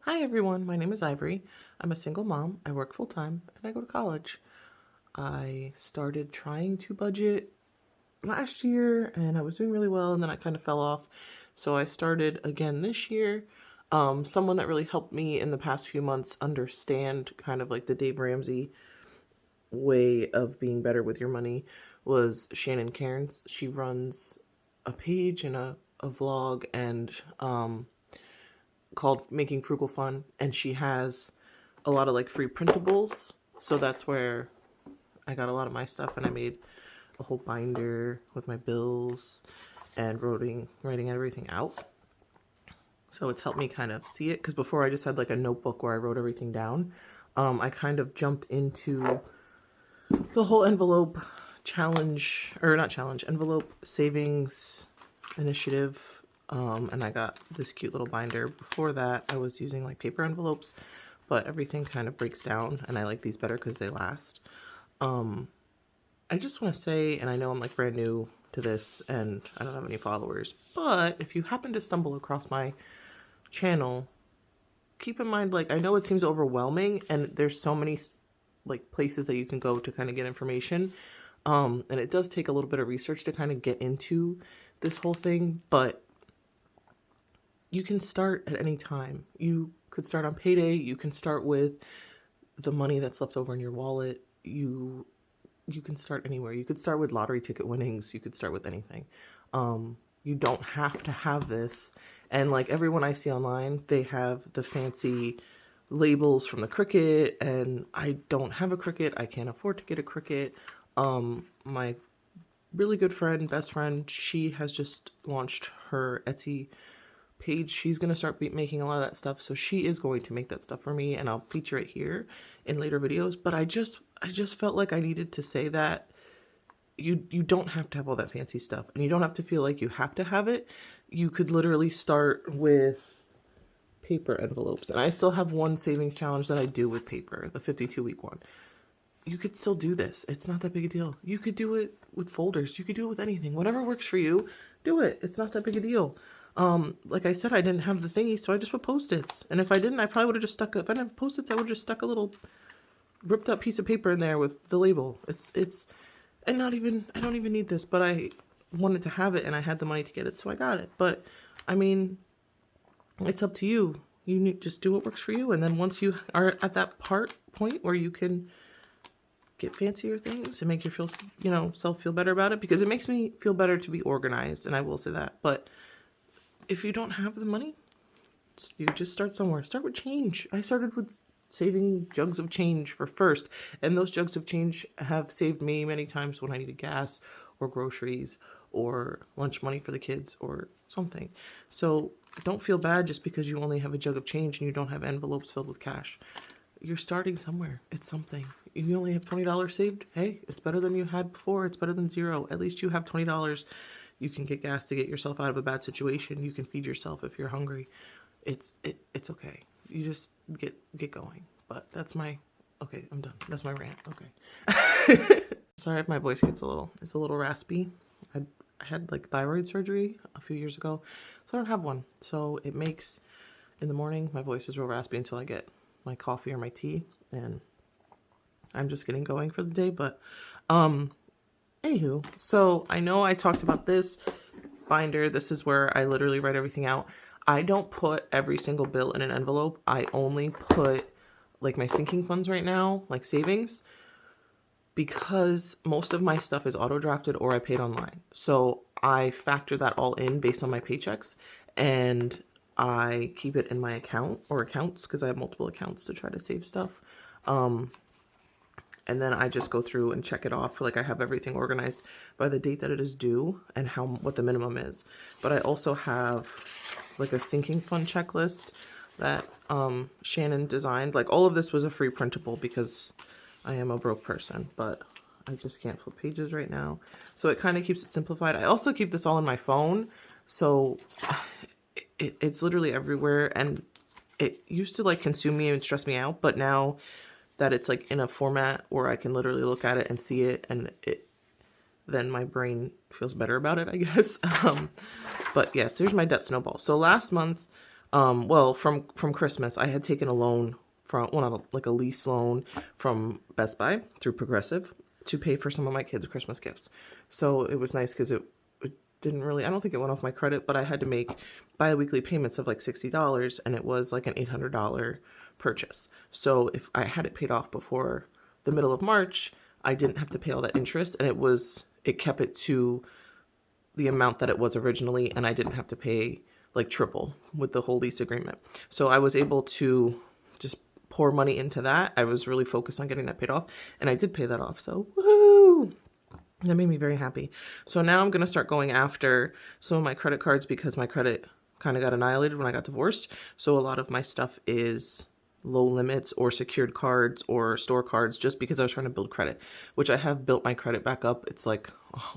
Hi everyone, my name is Ivory. I'm a single mom, I work full-time, and I go to college. I started trying to budget last year and I was doing really well, and then I kind of fell off. So I started again this year. Someone that really helped me in the past few months understand kind of like the Dave Ramsey way of being better with your money was Shannon Cairns. She runs a page and a vlog and called Making Frugal Fun, and she has a lot of like free printables. So that's where I got a lot of my stuff, and I made a whole binder with my bills and writing everything out. So it's helped me kind of see it, because before I just had like a notebook where I wrote everything down. I kind of jumped into the whole envelope challenge, or not challenge, envelope savings initiative. And I got this cute little binder. Before that, I was using like paper envelopes, but everything kind of breaks down, and I like these better because they last. I just want to say, and I know I'm like brand new to this and I don't have any followers, but if you happen to stumble across my channel, keep in mind, like, I know it seems overwhelming and there's so many like places that you can go to kind of get information. And it does take a little bit of research to kind of get into this whole thing, but you can start at any time. You could start on payday. You can start with the money that's left over in your wallet. You can start anywhere. You could start with lottery ticket winnings. You could start with anything. You don't have to have this. And like everyone I see online, they have the fancy labels from the Cricut, and I don't have a Cricut. I can't afford to get a Cricut. My really good friend, best friend, she has just launched her Etsy page. She's going to start making a lot of that stuff, so she is going to make that stuff for me, and I'll feature it here in later videos. But I just felt like I needed to say that you don't have to have all that fancy stuff, and you don't have to feel like you have to have it. You could literally start with paper envelopes, and I still have one savings challenge that I do with paper, the 52-week one. You could still do this. It's not that big a deal. You could do it with folders. You could do it with anything. Whatever works for you, do it. It's not that big a deal. Like I said, I didn't have the thingy, so I just put Post-its. And if I didn't, I probably would have just stuck, if I didn't have Post-its, I would have just stuck a little ripped up piece of paper in there with the label. And I don't even need this, but I wanted to have it and I had the money to get it, so I got it. But, I mean, it's up to you. You need just do what works for you. And then once you are at that point where you can get fancier things and make yourself feel better about it, because it makes me feel better to be organized, and I will say that. But if you don't have the money, you just start somewhere. Start with change. I started with saving jugs of change for first, and those jugs of change have saved me many times when I needed gas or groceries or lunch money for the kids or something. So don't feel bad just because you only have a jug of change and you don't have envelopes filled with cash. You're starting somewhere. It's something. If you only have $20 saved, hey, it's better than you had before. It's better than zero. At least you have $20. You can get gas to get yourself out of a bad situation. You can feed yourself if you're hungry. It's okay. You just get going. But that's my, okay, I'm done. That's my rant. Okay. Sorry if my voice it's a little raspy. I had like thyroid surgery a few years ago, so I don't have one. So it makes, in the morning, my voice is real raspy until I get my coffee or my tea, and I'm just getting going for the day. But anywho, so I know I talked about this binder. This is where I literally write everything out. I don't put every single bill in an envelope. I only put like my sinking funds right now, like savings, because most of my stuff is auto drafted or I paid online. So I factor that all in based on my paychecks, and I keep it in my account or accounts, because I have multiple accounts to try to save stuff. And then I just go through and check it off. Like I have everything organized by the date that it is due and what the minimum is. But I also have like a sinking fund checklist that Shannon designed. Like all of this was a free printable because I am a broke person, but I just can't flip pages right now. So it kind of keeps it simplified. I also keep this all in my phone, so it's literally everywhere, and it used to like consume me and stress me out, but now that it's like in a format where I can literally look at it and see it, and then my brain feels better about it, I guess. But yes, there's my debt snowball. So last month Well, from Christmas, I had taken a loan from, well, not like a lease loan from Best Buy through Progressive to pay for some of my kids' Christmas gifts. So it was nice because it didn't really, I don't think it went off my credit, but I had to make bi-weekly payments of like $60, and it was like an $800 purchase. So if I had it paid off before the middle of March, I didn't have to pay all that interest, and it kept it to the amount that it was originally, and I didn't have to pay like triple with the whole lease agreement. So I was able to just pour money into that. I was really focused on getting that paid off, and I did pay that off. So woohoo! That made me very happy. So now I'm going to start going after some of my credit cards because my credit kind of got annihilated when I got divorced. So a lot of my stuff is low limits or secured cards or store cards just because I was trying to build credit, which I have built my credit back up. It's like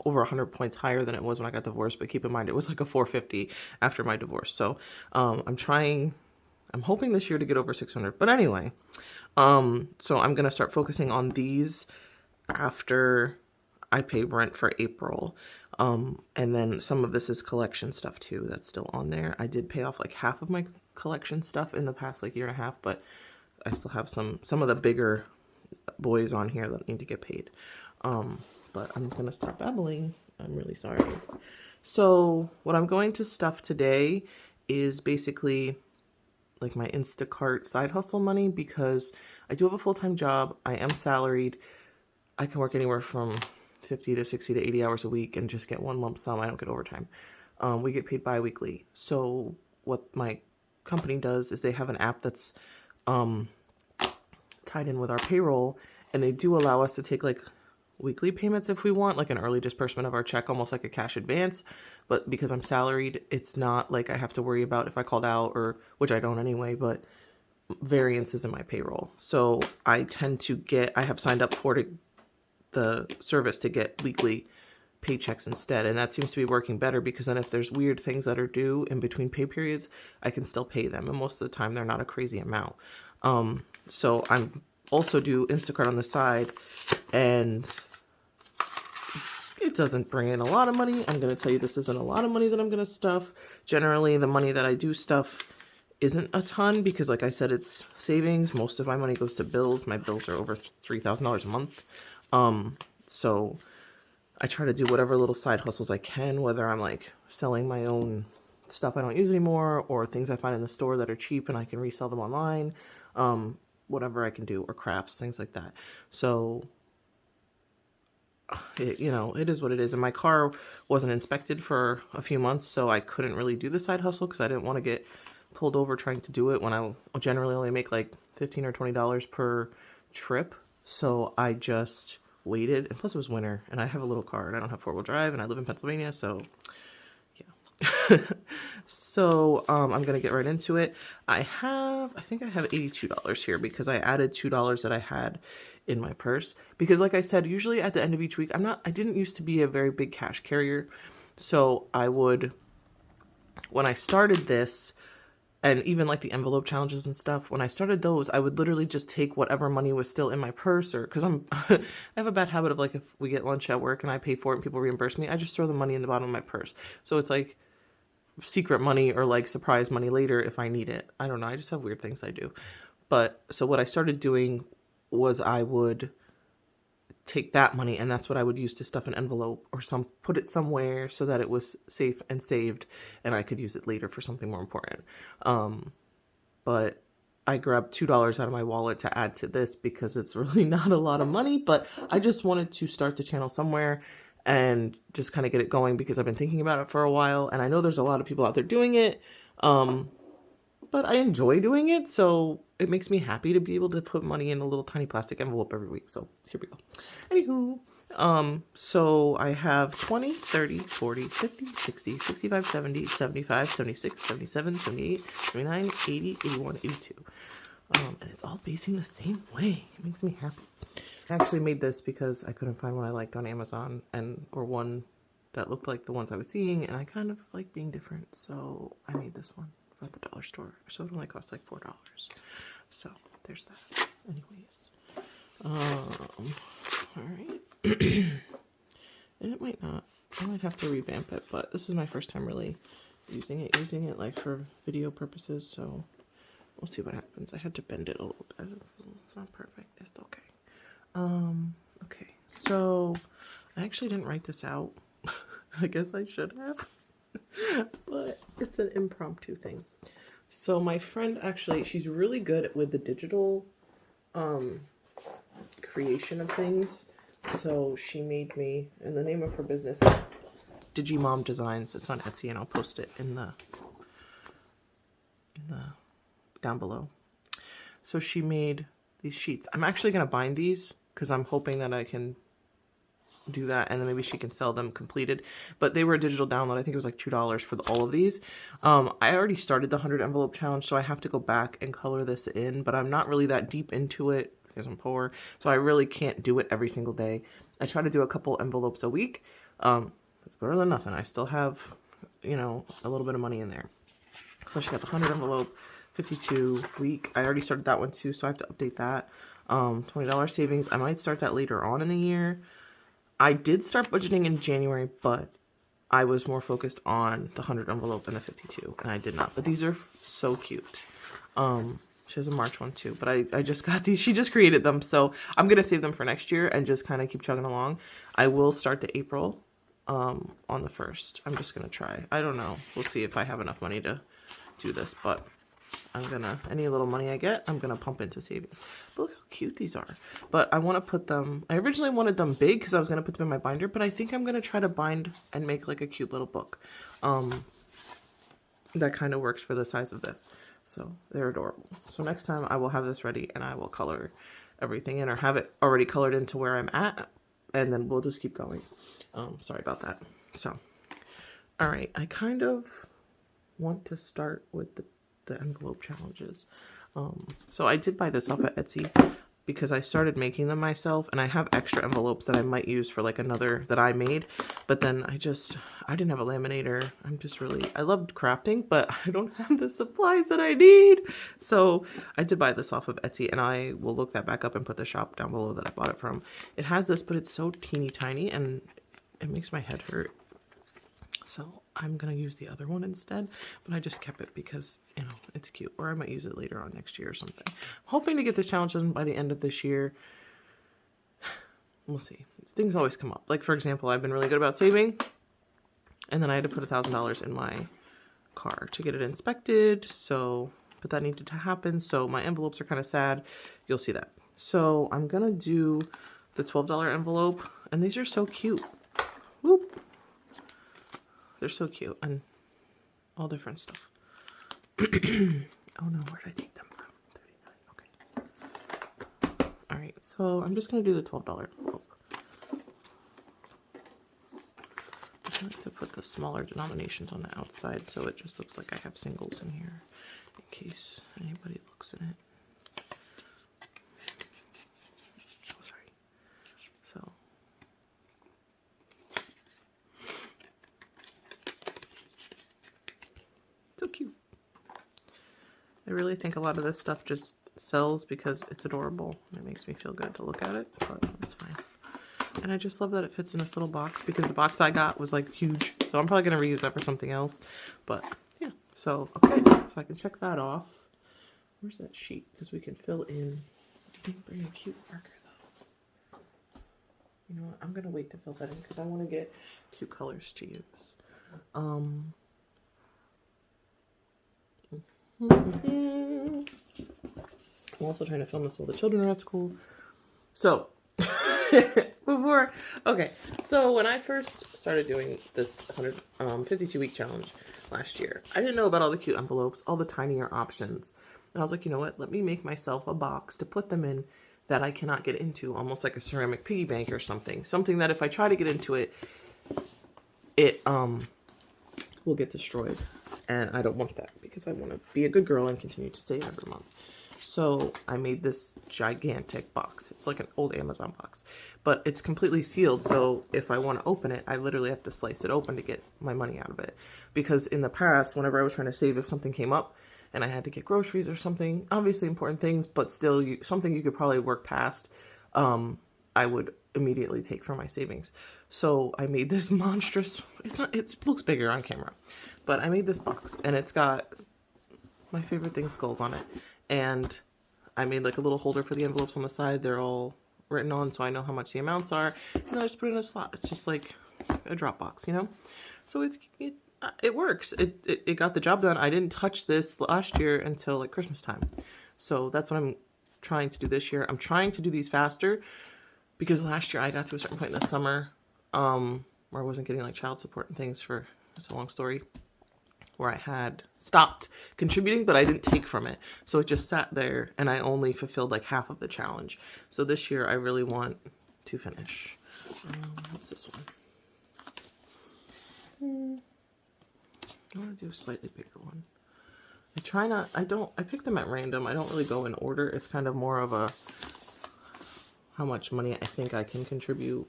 over 100 points higher than it was when I got divorced, but keep in mind it was like a 450 after my divorce. So I'm hoping this year to get over 600. But anyway, so I'm going to start focusing on these after I pay rent for April. And then some of this is collection stuff too that's still on there. I did pay off like half of my collection stuff in the past like year and a half, but I still have some of the bigger boys on here that need to get paid. But I'm gonna stop babbling. I'm really sorry. So what I'm going to stuff today is basically like my Instacart side hustle money, because I do have a full-time job. I am salaried. I can work anywhere from 50 to 60 to 80 hours a week and just get one lump sum. I don't get overtime. We get paid bi-weekly. So what my company does is they have an app that's tied in with our payroll, and they do allow us to take like weekly payments if we want, like an early disbursement of our check, almost like a cash advance. But because I'm salaried, it's not like I have to worry about if I called out, or which I don't anyway, but variances in my payroll. So I have signed up for the service to get weekly paychecks instead, and that seems to be working better, because then if there's weird things that are due in between pay periods, I can still pay them, and most of the time they're not a crazy amount. So I'm also do Instacart on the side, and it doesn't bring in a lot of money. I'm going to tell you, this isn't a lot of money that I'm going to stuff. Generally, the money that I do stuff isn't a ton because, like I said, it's savings. Most of my money goes to bills. My bills are over $3,000 a month. So I try to do whatever little side hustles I can, whether I'm like selling my own stuff I don't use anymore, or things I find in the store that are cheap and I can resell them online. Whatever I can do, or crafts, things like that. So it is what it is. And my car wasn't inspected for a few months, so I couldn't really do the side hustle because I didn't want to get pulled over trying to do it when I generally only make like $15 or $20 per trip. So I just waited, and plus it was winter, and I have a little car, and I don't have four-wheel drive, and I live in Pennsylvania, so yeah. So I'm gonna get right into it. I think I have $82 here because I added $2 that I had in my purse, because like I said, usually at the end of each week, I didn't used to be a very big cash carrier. So when I started this, and even like the envelope challenges and stuff, when I started those, I would literally just take whatever money was still in my purse, or because I have a bad habit of, like, if we get lunch at work and I pay for it and people reimburse me, I just throw the money in the bottom of my purse. So it's like secret money, or like surprise money later if I need it. I don't know. I just have weird things I do. But so what I started doing was I would take that money, and that's what I would use to stuff an envelope or put it somewhere so that it was safe and saved, and I could use it later for something more important. But I grabbed $2 out of my wallet to add to this because it's really not a lot of money, but I just wanted to start the channel somewhere and just kind of get it going, because I've been thinking about it for a while, and I know there's a lot of people out there doing it. But I enjoy doing it, so it makes me happy to be able to put money in a little tiny plastic envelope every week. So here we go. Anywho, so I have 20, 30, 40, 50, 60, 65, 70, 75, 76, 77, 78, 79, 80, 81, 82. And it's all facing the same way. It makes me happy. I actually made this because I couldn't find one I liked on Amazon, or one that looked like the ones I was seeing, and I kind of like being different, so I made this one at the dollar store. So it only cost like $4. So there's that. Anyways, all right. And it might not. I might have to revamp it, but this is my first time really using it like for video purposes, so we'll see what happens. I had to bend it a little bit. It's not perfect. It's okay. Okay, so I actually didn't write this out. I guess I should have. But it's an impromptu thing. So my friend actually, she's really good with the digital creation of things. So she made me, and the name of her business is Digimom Designs. It's on Etsy, and I'll post it in the down below. So she made these sheets. I'm actually going to bind these because I'm hoping that I can do that, and then maybe she can sell them completed. But they were a digital download. I think it was like $2 for all of these. I already started the 100 envelope challenge, so I have to go back and color this in, but I'm not really that deep into it because I'm poor, so I really can't do it every single day. I try to do a couple envelopes a week. It's better than nothing. I still have, you know, a little bit of money in there. So she got the 100 envelope, 52 week. I already started that one too, so I have to update that. $20 savings. I might start that later on in the year. I did start budgeting in January, but I was more focused on the 100 envelope and the 52, and I did not. But these are so cute. She has a March one too, but I just got these. She just created them, so I'm going to save them for next year and just kind of keep chugging along. I will start the April on the 1st. I'm just going to try. I don't know. We'll see if I have enough money to do this, but I'm going to, any little money I get, I'm going to pump into savings. But look how cute these are. But I want to put them, I originally wanted them big because I was going to put them in my binder, but I think I'm going to try to bind and make like a cute little book. That kind of works for the size of this. So they're adorable. So next time I will have this ready and I will color everything in, or have it already colored into where I'm at, and then we'll just keep going. Sorry about that. So, all right, I kind of want to start with the envelope challenges. So I did buy this off at Etsy because I started making them myself, and I have extra envelopes that I might use for like another that I made, but then I didn't have a laminator. I loved crafting, but I don't have the supplies that I need. So I did buy this off of Etsy, and I will look that back up and put the shop down below that I bought it from. It has this, but it's so teeny tiny and it makes my head hurt. So I'm going to use the other one instead, but I just kept it because, you know, it's cute, or I might use it later on next year or something. I'm hoping to get this challenge done by the end of this year. We'll see. Things always come up. Like, for example, I've been really good about saving, and then I had to put $1,000 in my car to get it inspected. So, but that needed to happen. So my envelopes are kind of sad. You'll see that. So I'm going to do the $12 envelope, and these are so cute. Whoop. They're so cute, and all different stuff. Oh no, where did I take them from? 39, okay. All right, so I'm just gonna do the $12 envelope. I like to put the smaller denominations on the outside so it just looks like I have singles in here in case anybody looks in it. Oh, sorry. So. So cute. I really think a lot of this stuff just sells because it's adorable. It makes me feel good to look at it, but it's fine. And I just love that it fits in this little box because the box I got was like huge. So I'm probably going to reuse that for something else. But yeah, so okay, so I can check that off. Where's that sheet? Because we can fill in. I didn't bring a cute marker though. You know what? I'm going to wait to fill that in because I want to get cute colors to use. I'm also trying to film this while the children are at school. So, so when I first started doing this 52-week challenge last year, I didn't know about all the cute envelopes, all the tinier options. And I was like, you know what? Let me make myself a box to put them in that I cannot get into, almost like a ceramic piggy bank or something. Something that if I try to get into it, it will get destroyed. And I don't want that because I want to be a good girl and continue to save every month. So I made this gigantic box. It's like an old Amazon box, but it's completely sealed. So if I want to open it, I literally have to slice it open to get my money out of it. Because in the past, whenever I was trying to save, if something came up and I had to get groceries or something, obviously important things, but still something you could probably work past, I would immediately take from my savings. So I made this monstrous, it looks bigger on camera, but I made this box, and it's got my favorite thing, skulls on it. And I made like a little holder for the envelopes on the side. They're all written on, so I know how much the amounts are. And I just put it in a slot. It's just like a drop box, you know? So it works. It got the job done. I didn't touch this last year until like Christmas time. So that's what I'm trying to do this year. I'm trying to do these faster because last year I got to a certain point in the summer where I wasn't getting like child support and things for, it's a long story, where I had stopped contributing, but I didn't take from it. So it just sat there and I only fulfilled like half of the challenge. So this year I really want to finish. What's this one? I want to do a slightly bigger one. I pick them at random. I don't really go in order. It's kind of more of a how much money I think I can contribute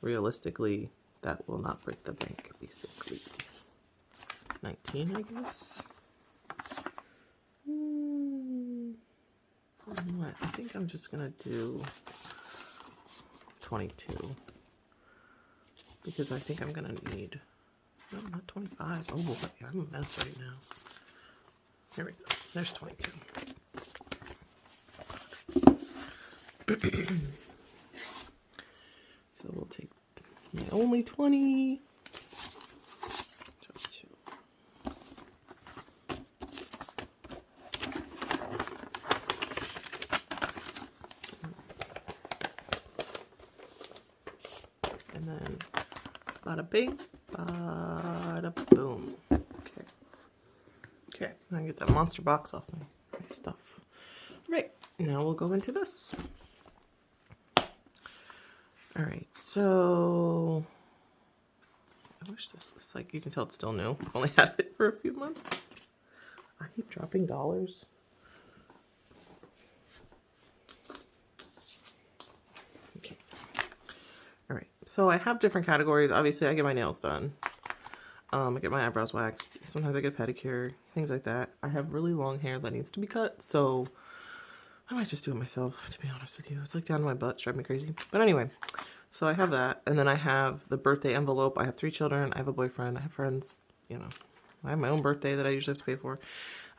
realistically that will not break the bank, basically. 19, I guess. What? I think I'm just gonna do 22 because I think I'm gonna need. No, not 25. Oh boy, I'm a mess right now. Here we go. There's 22. So we'll take my only 20. And then bada bing, bada boom. Okay. Okay, I can get that monster box off my stuff. Right, now we'll go into this. Alright, so I wish this looks like, you can tell it's still new. I've only had it for a few months. I keep dropping dollars. Okay. Alright, so I have different categories. Obviously, I get my nails done. I get my eyebrows waxed. Sometimes I get a pedicure, things like that. I have really long hair that needs to be cut, so I might just do it myself, to be honest with you. It's like down to my butt, it's driving me crazy. But anyway, so I have that. And then I have the birthday envelope. I have 3 children. I have a boyfriend. I have friends. You know, I have my own birthday that I usually have to pay for.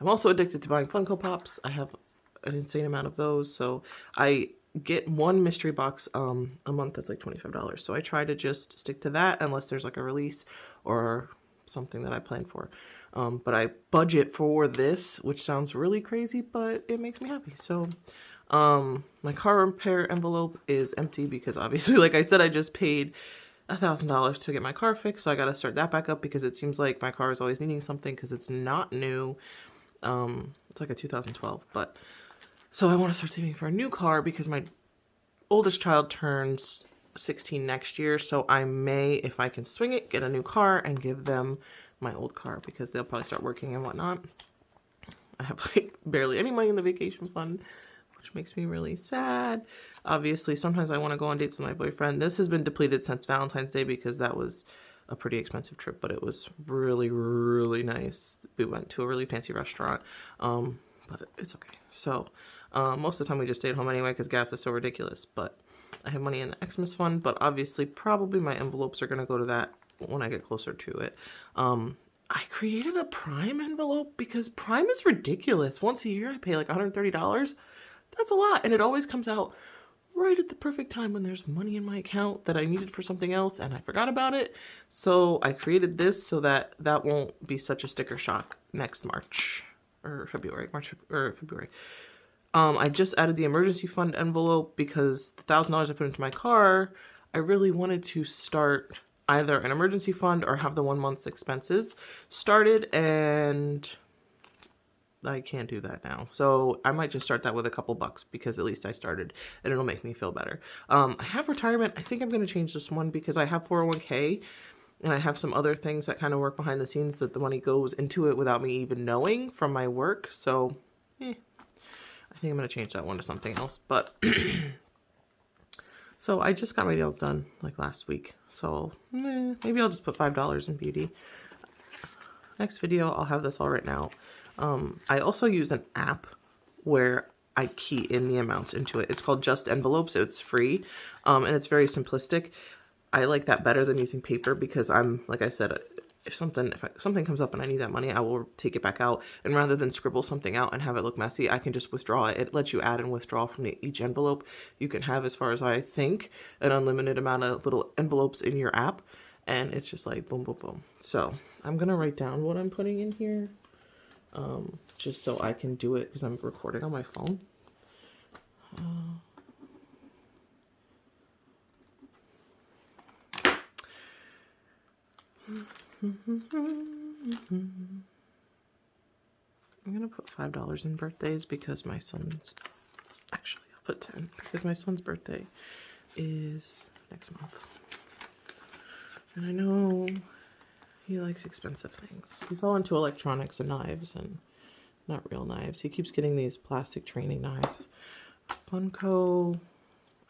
I'm also addicted to buying Funko Pops. I have an insane amount of those. So I get one mystery box a month that's like $25. So I try to just stick to that unless there's like a release or something that I plan for. But I budget for this, which sounds really crazy, but it makes me happy. So my car repair envelope is empty because obviously, like I said, I just paid $1,000 to get my car fixed. So I got to start that back up because it seems like my car is always needing something because it's not new. It's like a 2012, but so I want to start saving for a new car because my oldest child turns 16 next year. So I may, if I can swing it, get a new car and give them my old car because they'll probably start working and whatnot. I have like barely any money in the vacation fund, which makes me really sad. Obviously, sometimes I want to go on dates with my boyfriend. This has been depleted since Valentine's Day because that was a pretty expensive trip, but it was really, really nice. We went to a really fancy restaurant, but it's okay. So most of the time we just stay at home anyway because gas is so ridiculous, but I have money in the Xmas fund, but obviously probably my envelopes are going to go to that when I get closer to it. I created a Prime envelope because Prime is ridiculous. Once a year I pay like $130. That's a lot, and it always comes out right at the perfect time when there's money in my account that I needed for something else and I forgot about it. So I created this so that that won't be such a sticker shock next March or February. I just added the emergency fund envelope because the $1,000 I put into my car, I really wanted to start either an emergency fund or have the 1 month's expenses started, and I can't do that now. So I might just start that with a couple bucks because at least I started and it'll make me feel better. I have retirement. I think I'm going to change this one because I have 401k and I have some other things that kind of work behind the scenes that the money goes into it without me even knowing from my work. So I think I'm going to change that one to something else. But so I just got my nails done like last week. So maybe I'll just put $5 in beauty. Next video, I'll have this all written out. I also use an app where I key in the amounts into it. It's called Just Envelopes. It's free, and it's very simplistic. I like that better than using paper because I'm, like I said, if something comes up and I need that money, I will take it back out. And rather than scribble something out and have it look messy, I can just withdraw it. It lets you add and withdraw from each envelope. You can have, as far as I think, an unlimited amount of little envelopes in your app. And it's just like boom, boom, boom. So I'm going to write down what I'm putting in here, just so I can do it because I'm recording on my phone. I'm gonna put $5 in birthdays because my son's, actually I'll put 10 because my son's birthday is next month. And I know he likes expensive things. He's all into electronics and knives, and not real knives. He keeps getting these plastic training knives. Funko,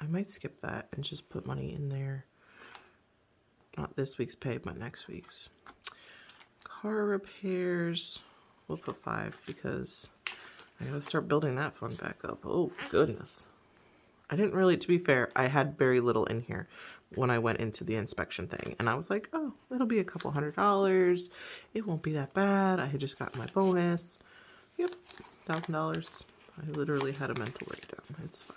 I might skip that and just put money in there. Not this week's pay, but next week's. Car repairs, we'll put 5 because I gotta start building that fund back up. Oh, goodness. I didn't really, to be fair, I had very little in here when I went into the inspection thing. And I was like, oh, it'll be a couple $100. It won't be that bad. I had just gotten my bonus. Yep, $1,000. I literally had a mental breakdown. It's fine.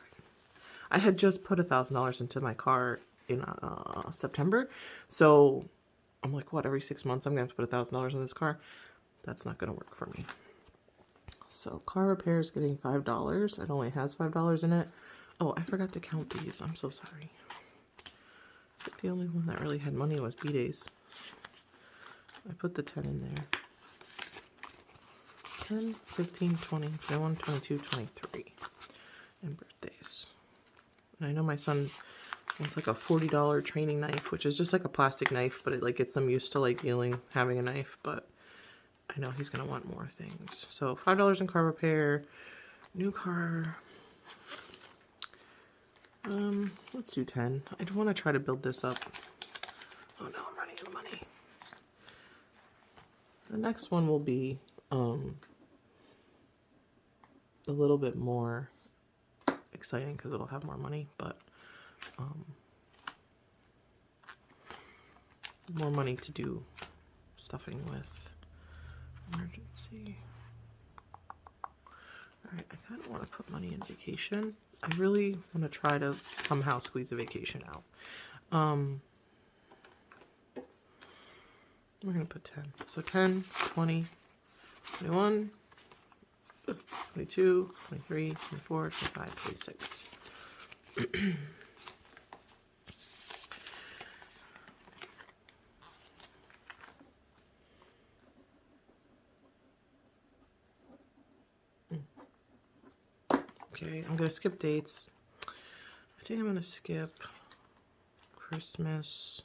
I had just put $1,000 into my car in September. So I'm like, what, every 6 months I'm gonna have to put $1,000 in this car? That's not gonna work for me. So car repair is getting $5. It only has $5 in it. Oh, I forgot to count these. I'm so sorry. But the only one that really had money was B-Days. I put the 10 in there. 10, 15, 20, 21, 22, 23. And birthdays. And I know my son wants like a $40 training knife, which is just like a plastic knife, but it like gets them used to like having a knife. But I know he's gonna want more things. So $5 in car repair, new car. Let's do 10. I do want to try to build this up. Oh no, I'm running out of money. The next one will be a little bit more exciting because it'll have more money, but more money to do stuffing with. Emergency. Alright, I kind of want to put money in vacation. I really want to try to somehow squeeze a vacation out. We're going to put 10. So 10, 20, 21, 22, 23, 24, 25, 26. Okay, I'm going to skip dates. I think I'm going to skip Christmas.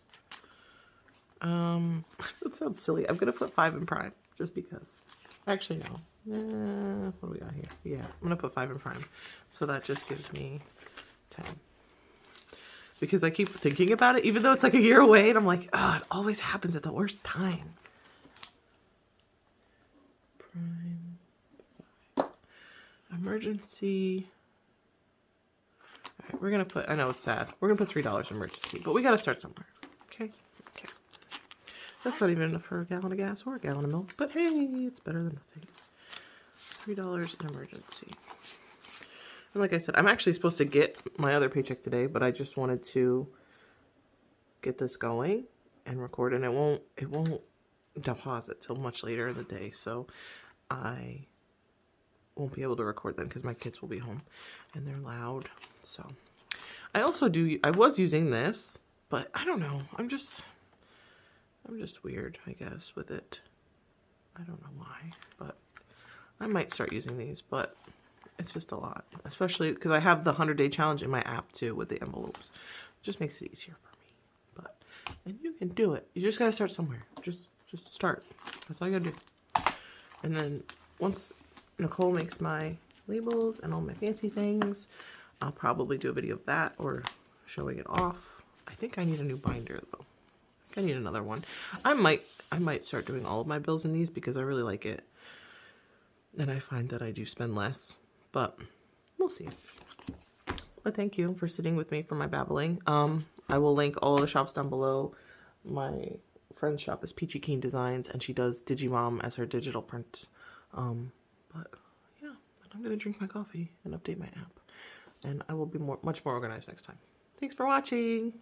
That sounds silly. I'm going to put 5 in Prime, just because. Actually, no. What do we got here? Yeah, I'm going to put 5 in Prime. So that just gives me 10. Because I keep thinking about it, even though it's like a year away, and I'm like, oh, it always happens at the worst time. Prime 5. Emergency. Alright, we're going to put, I know it's sad, we're going to put $3 emergency, but we got to start somewhere. Okay? Okay. That's not even enough for a gallon of gas or a gallon of milk, but hey, it's better than nothing. $3 in emergency. And like I said, I'm actually supposed to get my other paycheck today, but I just wanted to get this going and record, and it won't deposit till much later in the day, so I won't be able to record them because my kids will be home and they're loud. So I was using this, but I don't know. I'm just weird, I guess, with it. I don't know why, but I might start using these, but it's just a lot, especially because I have the 100-day challenge in my app too with the envelopes. It just makes it easier for me. But and you can do it. You just gotta start somewhere. Just start. That's all you gotta do. And then once Nicole makes my labels and all my fancy things, I'll probably do a video of that or showing it off. I think I need a new binder though. I need another one. I might start doing all of my bills in these because I really like it. And I find that I do spend less, but we'll see. But thank you for sitting with me for my babbling. I will link all the shops down below, my friend's shop is Peachy Keen Designs, and she does Digimom as her digital print. But yeah, I'm gonna drink my coffee and update my app, and I will be much more organized next time. Thanks for watching.